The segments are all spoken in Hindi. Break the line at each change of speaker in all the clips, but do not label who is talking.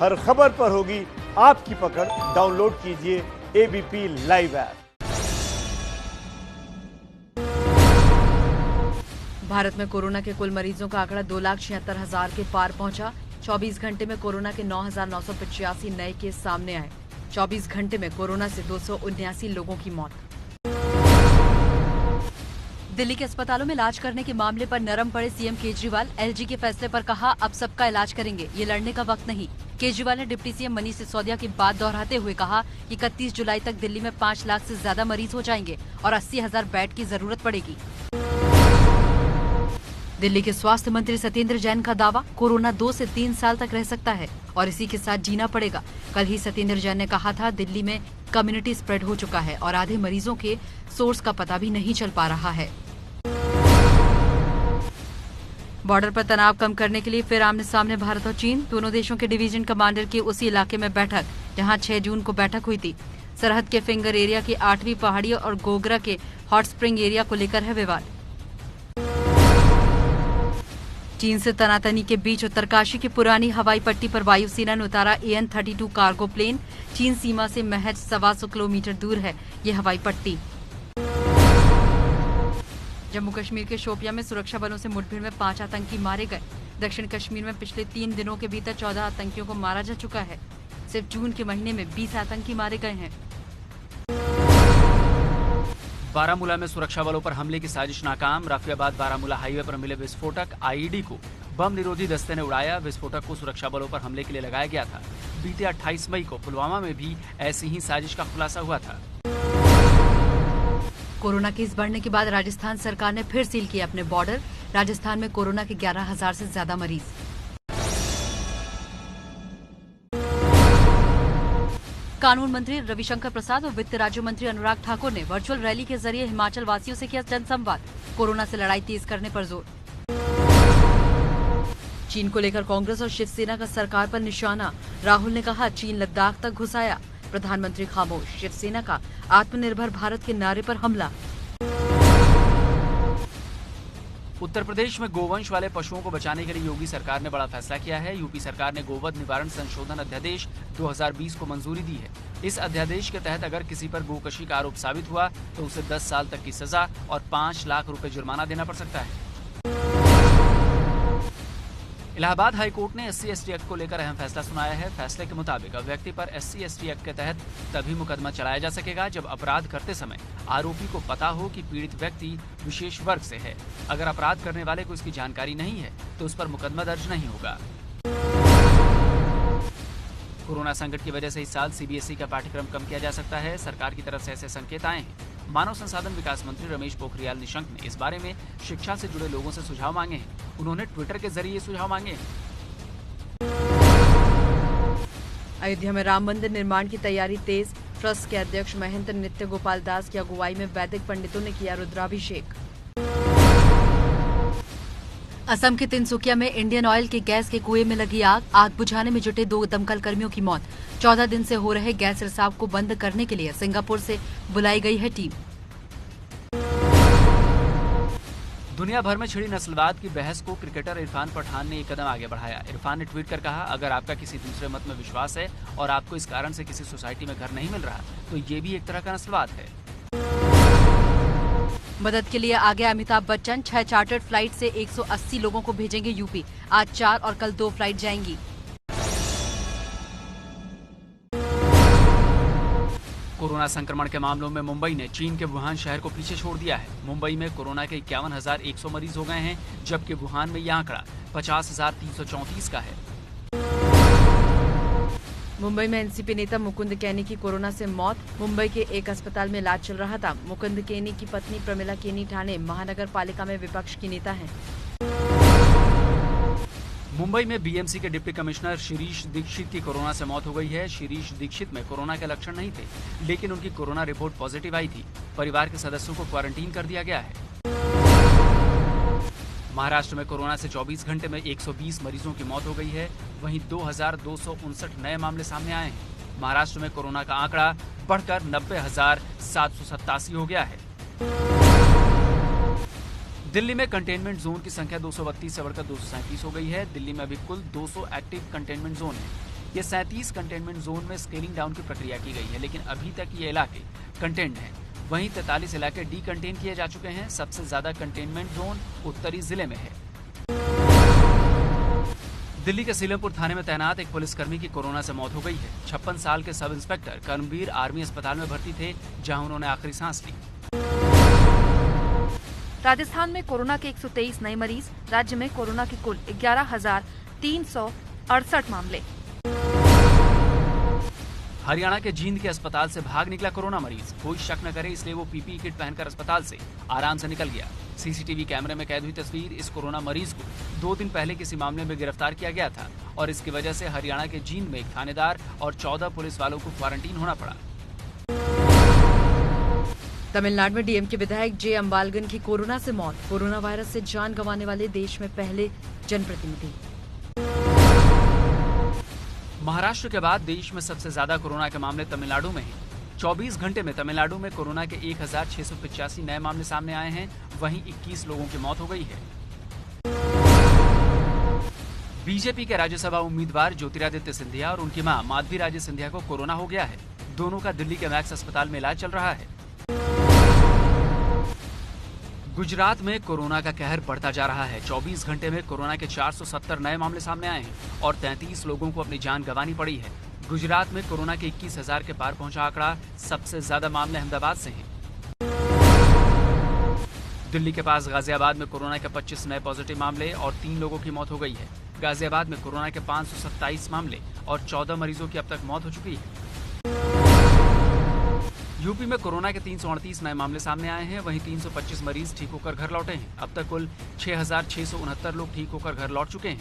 हर खबर पर होगी आपकी पकड़। डाउनलोड कीजिए एबीपी लाइव ऐप।
भारत में कोरोना के कुल मरीजों का आंकड़ा 2,76,000 के पार पहुंचा। 24 घंटे में कोरोना के 9,985 नए केस सामने आए। 24 घंटे में कोरोना से 279 लोगों की मौत। दिल्ली के अस्पतालों में इलाज करने के मामले पर नरम पड़े सीएम केजरीवाल। एलजी के फैसले पर कहा, अब सबका इलाज करेंगे, ये लड़ने का वक्त नहीं। केजरीवाल ने डिप्टी सीएम मनीष सिसोदिया की बात दोहराते हुए कहा कि 31 जुलाई तक दिल्ली में 5 लाख से ज्यादा मरीज हो जाएंगे और 80,000 बेड की जरूरत पड़ेगी। दिल्ली के स्वास्थ्य मंत्री सत्येंद्र जैन का दावा, कोरोना 2 से 3 साल तक रह सकता है और इसी के साथ जीना पड़ेगा। कल ही सत्येंद्र जैन ने कहा था, दिल्ली में कम्युनिटी स्प्रेड हो चुका है और आधे मरीजों के सोर्स का पता भी नहीं चल पा रहा है। बॉर्डर पर तनाव कम करने के लिए फिर आमने सामने भारत और चीन। दोनों देशों के डिवीजन कमांडर की उसी इलाके में बैठक, जहां 6 जून को बैठक हुई थी। सरहद के फिंगर एरिया की 8वीं पहाड़ी और गोगरा के हॉट स्प्रिंग एरिया को लेकर है विवाद। चीन से तनातनी के बीच उत्तरकाशी की पुरानी हवाई पट्टी पर वायुसेना ने उतारा AN-32 कार्गो प्लेन। चीन सीमा से महज 125 किलोमीटर दूर है ये हवाई पट्टी। जम्मू कश्मीर के शोपियां में सुरक्षा बलों से मुठभेड़ में 5 आतंकी मारे गए। दक्षिण कश्मीर में पिछले 3 दिनों के भीतर 14 आतंकियों को मारा जा चुका है। सिर्फ जून के महीने में 20 आतंकी मारे गए हैं।
बारामूला में सुरक्षा बलों पर हमले की साजिश नाकाम। रफियाबाद बारामूला हाईवे पर मिले विस्फोटक आईईडी को बम निरोधी दस्ते ने उड़ाया। विस्फोटक को सुरक्षा बलों पर हमले के लिए लगाया गया था। बीते 28 मई को पुलवामा में भी ऐसी ही साजिश का खुलासा हुआ था।
कोरोना केस बढ़ने के बाद राजस्थान सरकार ने फिर सील किए अपने बॉर्डर। राजस्थान में कोरोना के 11,000 से ज्यादा मरीज। कानून मंत्री रविशंकर प्रसाद और वित्त राज्य मंत्री अनुराग ठाकुर ने वर्चुअल रैली के जरिए हिमाचल वासियों से किया जनसंवाद। कोरोना से लड़ाई तेज करने पर जोर। चीन को लेकर कांग्रेस और शिवसेना का सरकार पर निशाना। राहुल ने कहा, चीन लद्दाख तक घुस आया। प्रधानमंत्री खामोश। शिवसेना का आत्मनिर्भर भारत के नारे पर हमला।
उत्तर प्रदेश में गोवंश वाले पशुओं को बचाने के लिए योगी सरकार ने बड़ा फैसला किया है। यूपी सरकार ने गोवध निवारण संशोधन अध्यादेश 2020 को मंजूरी दी है। इस अध्यादेश के तहत अगर किसी पर गोकशी का आरोप साबित हुआ तो उसे 10 साल तक की सजा और 5 लाख रुपए जुर्माना देना पड़ सकता है। इलाहाबाद हाईकोर्ट ने SC/ST एक्ट को लेकर अहम फैसला सुनाया है। फैसले के मुताबिक अब व्यक्ति पर SC/ST एक्ट के तहत तभी मुकदमा चलाया जा सकेगा जब अपराध करते समय आरोपी को पता हो कि पीड़ित व्यक्ति विशेष वर्ग से है। अगर अपराध करने वाले को इसकी जानकारी नहीं है तो उस पर मुकदमा दर्ज नहीं होगा। कोरोना संकट की वजह से इस साल CBSE का पाठ्यक्रम कम किया जा सकता है। सरकार की तरफ से ऐसे संकेत आए हैं। मानव संसाधन विकास मंत्री रमेश पोखरियाल निशंक ने इस बारे में शिक्षा से जुड़े लोगों से सुझाव मांगे हैं। उन्होंने ट्विटर के जरिए सुझाव मांगे हैं।
अयोध्या में राम मंदिर निर्माण की तैयारी तेज। ट्रस्ट के अध्यक्ष महंत नित्य गोपाल दास की अगुवाई में वैदिक पंडितों ने किया रुद्राभिषेक। असम के तिनसुकिया में इंडियन ऑयल के गैस के कुएं में लगी आग। आग बुझाने में जुटे 2 दमकल कर्मियों की मौत। 14 दिन से हो रहे गैस रिसाव को बंद करने के लिए सिंगापुर से बुलाई गई है टीम।
दुनिया भर में छिड़ी नस्लवाद की बहस को क्रिकेटर इरफान पठान ने एक कदम आगे बढ़ाया। इरफान ने ट्वीट कर कहा, अगर आपका किसी दूसरे मत में विश्वास है और आपको इस कारण से किसी सोसाइटी में घर नहीं मिल रहा तो ये भी एक तरह का नस्लवाद है।
मदद के लिए आगे अमिताभ बच्चन। 6 चार्टर्ड फ्लाइट से 180 लोगों को भेजेंगे यूपी। आज 4 और कल 2 फ्लाइट जाएंगी।
कोरोना संक्रमण के मामलों में मुंबई ने चीन के वुहान शहर को पीछे छोड़ दिया है। मुंबई में कोरोना के 51,100 मरीज हो गए हैं, जबकि वुहान में यह आंकड़ा 50,334 का है।
मुंबई में एनसीपी नेता मुकुंद केनी की कोरोना से मौत। मुंबई के एक अस्पताल में इलाज चल रहा था। मुकुंद केनी की पत्नी प्रमिला केनी ठाणे महानगर पालिका में विपक्ष की नेता हैं।
मुंबई में BMC के डिप्टी कमिश्नर शिरीष दीक्षित की कोरोना से मौत हो गई है। शिरीष दीक्षित में कोरोना के लक्षण नहीं थे, लेकिन उनकी कोरोना रिपोर्ट पॉजिटिव आई थी। परिवार के सदस्यों को क्वारंटीन कर दिया गया है। महाराष्ट्र में कोरोना से 24 घंटे में 120 मरीजों की मौत हो गई है। वहीं 2,259 नए मामले सामने आए हैं। महाराष्ट्र में कोरोना का आंकड़ा बढ़कर 90,787 हो गया है। दिल्ली में कंटेनमेंट जोन की संख्या 232 से बढ़कर 237 हो गई है। दिल्ली में अभी कुल 200 एक्टिव कंटेनमेंट जोन है। ये 37 कंटेनमेंट जोन में स्केलिंग डाउन की प्रक्रिया की गई है, लेकिन अभी तक ये इलाके कंटेन्ड हैं। वहीं 43 इलाके डी कंटेन किए जा चुके हैं। सबसे ज्यादा कंटेनमेंट जोन उत्तरी जिले में है। दिल्ली के सीलमपुर थाने में तैनात एक पुलिसकर्मी की कोरोना से मौत हो गई है। 56 साल के सब इंस्पेक्टर कर्मवीर आर्मी अस्पताल में भर्ती थे, जहां उन्होंने आखिरी सांस ली।
राजस्थान में कोरोना के 123 नए मरीज। राज्य में कोरोना के कुल 11,368 मामले।
हरियाणा के जींद के अस्पताल से भाग निकला कोरोना मरीज। कोई शक न करे, इसलिए वो पीपीई किट पहनकर अस्पताल से आराम से निकल गया। सीसीटीवी कैमरे में कैद हुई तस्वीर इस कोरोना मरीज को 2 दिन पहले किसी मामले में गिरफ्तार किया गया था और इसकी वजह से हरियाणा के जींद में एक थानेदार और 14 पुलिस वालों को क्वारंटीन होना पड़ा।
तमिलनाडु में डीएम के विधायक जे अम्बालगन की कोरोना से मौत। कोरोना वायरस से जान गंवाने वाले देश में पहले जनप्रतिनिधि।
महाराष्ट्र के बाद देश में सबसे ज्यादा कोरोना के मामले तमिलनाडु में हैं। 24 घंटे में तमिलनाडु में कोरोना के 1,685 नए मामले सामने आए हैं। वहीं 21 लोगों की मौत हो गई है। बीजेपी के राज्यसभा उम्मीदवार ज्योतिरादित्य सिंधिया और उनकी मां माधवी राजे सिंधिया को कोरोना हो गया है। दोनों का दिल्ली के मैक्स अस्पताल में इलाज चल रहा है। गुजरात में कोरोना का कहर बढ़ता जा रहा है। 24 घंटे में कोरोना के 470 नए मामले सामने आए हैं और 33 लोगों को अपनी जान गंवानी पड़ी है। गुजरात में कोरोना के 21,000 के पार पहुंचा आंकड़ा। सबसे ज्यादा मामले अहमदाबाद से हैं। दिल्ली के पास गाजियाबाद में कोरोना के 25 नए पॉजिटिव मामले और 3 लोगों की मौत हो गई है। गाजियाबाद में कोरोना के 527 मामले और 14 मरीजों की अब तक मौत हो चुकी है। यूपी में कोरोना के 338 नए मामले सामने आए हैं। वहीं 325 मरीज ठीक होकर घर लौटे हैं। अब तक कुल 6,669 लोग ठीक होकर घर लौट चुके हैं।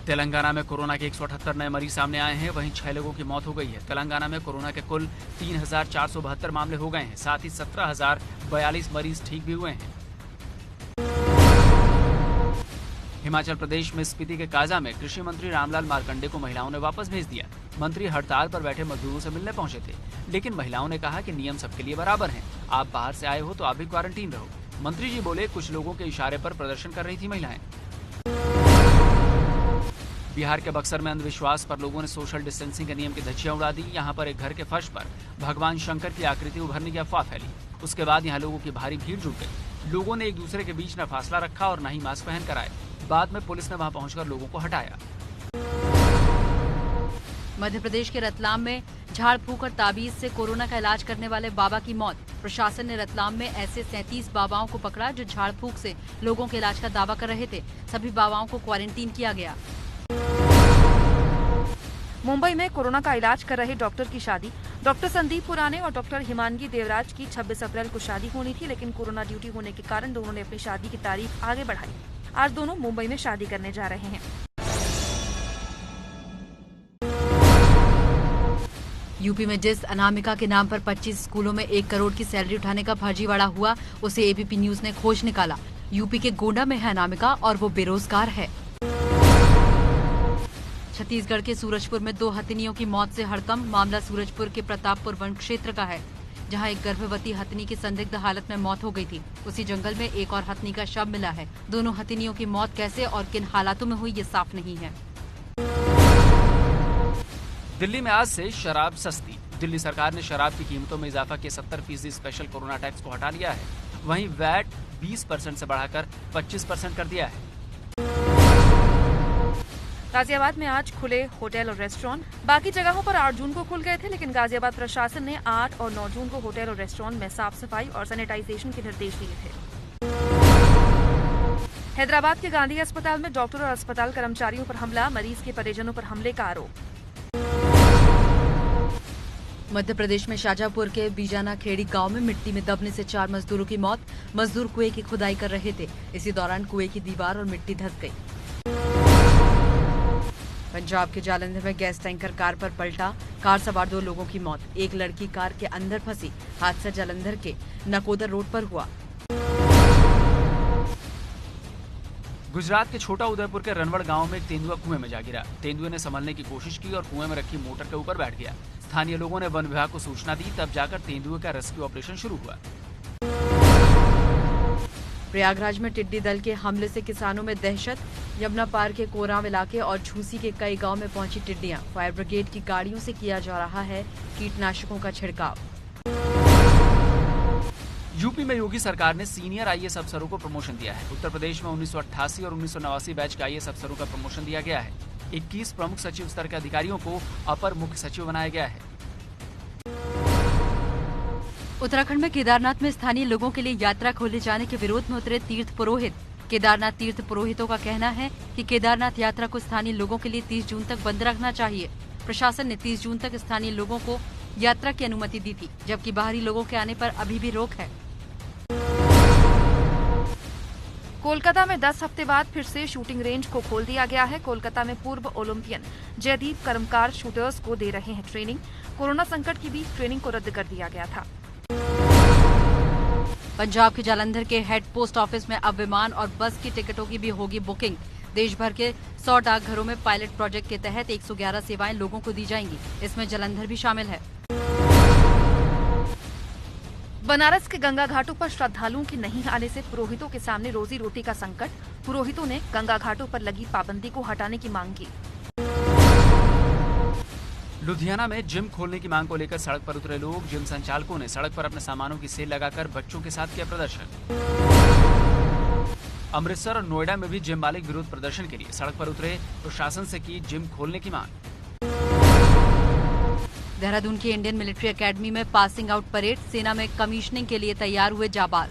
तेलंगाना में कोरोना के 178 नए मरीज सामने आए हैं। वहीं 6 लोगों की मौत हो गई है। तेलंगाना में कोरोना के कुल 3,472 मामले हो गए हैं। साथ ही 17,042 मरीज ठीक भी हुए हैं। हिमाचल प्रदेश में स्पीति के काजा में कृषि मंत्री रामलाल मारकंडे को महिलाओं ने वापस भेज दिया। मंत्री हड़ताल पर बैठे मजदूरों से मिलने पहुंचे थे, लेकिन महिलाओं ने कहा कि नियम सबके लिए बराबर हैं। आप बाहर से आए हो तो आप भी क्वारंटीन रहो। मंत्री जी बोले, कुछ लोगों के इशारे पर प्रदर्शन कर रही थी महिलाएं। बिहार के बक्सर में अंधविश्वास पर लोगों ने सोशल डिस्टेंसिंग के नियम की धज्जियां उड़ा दी। यहाँ पर एक घर के फर्श पर भगवान शंकर की आकृति उभरने की अफवाह फैली। उसके बाद यहाँ लोगों की भारी भीड़ जुट गई। लोगों ने एक दूसरे के बीच न फासला रखा और न ही मास्क पहन कर आए। बाद में पुलिस ने वहां पहुंचकर लोगों को हटाया।
मध्य प्रदेश के रतलाम में झाड़ फूंक और ताबीज से कोरोना का इलाज करने वाले बाबा की मौत। प्रशासन ने रतलाम में ऐसे 37 बाबाओं को पकड़ा जो झाड़ फूंक से लोगों के इलाज का दावा कर रहे थे। सभी बाबाओं को क्वारंटीन किया गया।
मुंबई में कोरोना का इलाज कर रहे डॉक्टर की शादी। डॉक्टर संदीप पुराने और डॉक्टर हिमानगी देवराज की 26 अप्रैल को शादी होनी थी, लेकिन कोरोना ड्यूटी होने के कारण दोनों ने अपनी शादी की तारीख आगे बढ़ाई। आज दोनों मुंबई में शादी करने जा रहे हैं।
यूपी में जिस अनामिका के नाम पर 25 स्कूलों में 1 करोड़ की सैलरी उठाने का फर्जीवाड़ा हुआ, उसे एबीपी न्यूज ने खोज निकाला। यूपी के गोंडा में है अनामिका और वो बेरोजगार है। छत्तीसगढ़ के सूरजपुर में 2 हथिनियों की मौत से हड़कंप। मामला सूरजपुर के प्रतापपुर वन क्षेत्र का है, जहां एक गर्भवती हथिनी की संदिग्ध हालत में मौत हो गई थी। उसी जंगल में एक और हथिनी का शव मिला है। दोनों हथिनियों की मौत कैसे और किन हालातों में हुई, ये साफ नहीं है।
दिल्ली में आज से शराब सस्ती। दिल्ली सरकार ने शराब की कीमतों में इजाफा के 70% स्पेशल कोरोना टैक्स को हटा लिया है। वहीं वैट 20% से बढ़ाकर 25% कर दिया है।
गाजियाबाद में आज खुले होटल और रेस्टोरेंट। बाकी जगहों पर 8 जून को खुल गए थे, लेकिन गाजियाबाद प्रशासन ने 8 और 9 जून को होटल और रेस्टोरेंट में साफ सफाई और सैनिटाइजेशन के निर्देश दिए थे। हैदराबाद के गांधी अस्पताल में डॉक्टर और अस्पताल कर्मचारियों पर हमला। मरीज के परिजनों पर हमले का आरोप।
मध्य प्रदेश में शाजापुर के बीजाना खेड़ी गांव में मिट्टी में दबने से 4 मजदूरों की मौत। मजदूर कुएं की खुदाई कर रहे थे। इसी दौरान कुएं की दीवार और मिट्टी धंस गई। पंजाब के जालंधर में गैस टैंकर कार पर पलटा। कार सवार 2 लोगों की मौत। एक लड़की कार के अंदर फंसी। हादसा जालंधर के नकोदर रोड पर हुआ।
गुजरात के छोटा उदयपुर के रनवड़ गांव में एक तेंदुआ कुएं में जा गिरा। तेंदुए ने संभलने की कोशिश की और कुएं में रखी मोटर के ऊपर बैठ गया। स्थानीय लोगों ने वन विभाग को सूचना दी, तब जाकर तेंदुए का रेस्क्यू ऑपरेशन शुरू हुआ।
प्रयागराज में टिड्डी दल के हमले से किसानों में दहशत। यमुना पार के कोराम इलाके और झूसी के कई गांव में पहुंची टिड्डियां। फायर ब्रिगेड की गाड़ियों से किया जा रहा है कीटनाशकों का छिड़काव।
यूपी में योगी सरकार ने सीनियर आईएएस अफसरों को प्रमोशन दिया है। उत्तर प्रदेश में 1988 और 1989 बैच के आईएएस अफसरों का प्रमोशन दिया गया है। 21 प्रमुख सचिव स्तर के अधिकारियों को अपर मुख्य सचिव बनाया गया है।
उत्तराखंड में केदारनाथ में स्थानीय लोगों के लिए यात्रा खोले जाने के विरोध में उतरे तीर्थ पुरोहित। केदारनाथ तीर्थ पुरोहितों का कहना है कि केदारनाथ यात्रा को स्थानीय लोगों के लिए 30 जून तक बंद रखना चाहिए। प्रशासन ने 30 जून तक स्थानीय लोगों को यात्रा की अनुमति दी थी, जबकि बाहरी लोगों के आने पर अभी भी रोक है।
कोलकाता में 10 हफ्ते बाद फिर से शूटिंग रेंज को खोल दिया गया है। कोलकाता में पूर्व ओलंपियन जयदीप कर्मकार शूटर्स को दे रहे हैं ट्रेनिंग। कोरोना संकट के बीच ट्रेनिंग को रद्द कर दिया गया था।
पंजाब के जालंधर के हेड पोस्ट ऑफिस में अब विमान और बस की टिकटों की भी होगी बुकिंग। देश भर के 100 डाकघरों में पायलट प्रोजेक्ट के तहत 111 सेवाएं लोगों को दी जाएंगी। इसमें जालंधर भी शामिल है।
बनारस के गंगा घाटों पर श्रद्धालुओं के नहीं आने से पुरोहितों के सामने रोजी रोटी का संकट। पुरोहितों ने गंगा घाटों पर लगी पाबंदी को हटाने की मांग की।
लुधियाना में जिम खोलने की मांग को लेकर सड़क पर उतरे लोग। जिम संचालकों ने सड़क पर अपने सामानों की सेल लगाकर बच्चों के साथ किया प्रदर्शन। अमृतसर और नोएडा में भी जिम मालिक विरोध प्रदर्शन के लिए सड़क पर उतरे। प्रशासन से की जिम खोलने की मांग।
देहरादून की इंडियन मिलिट्री एकेडमी में पासिंग आउट परेड। सेना में कमीशनिंग के लिए तैयार हुए जाबाज।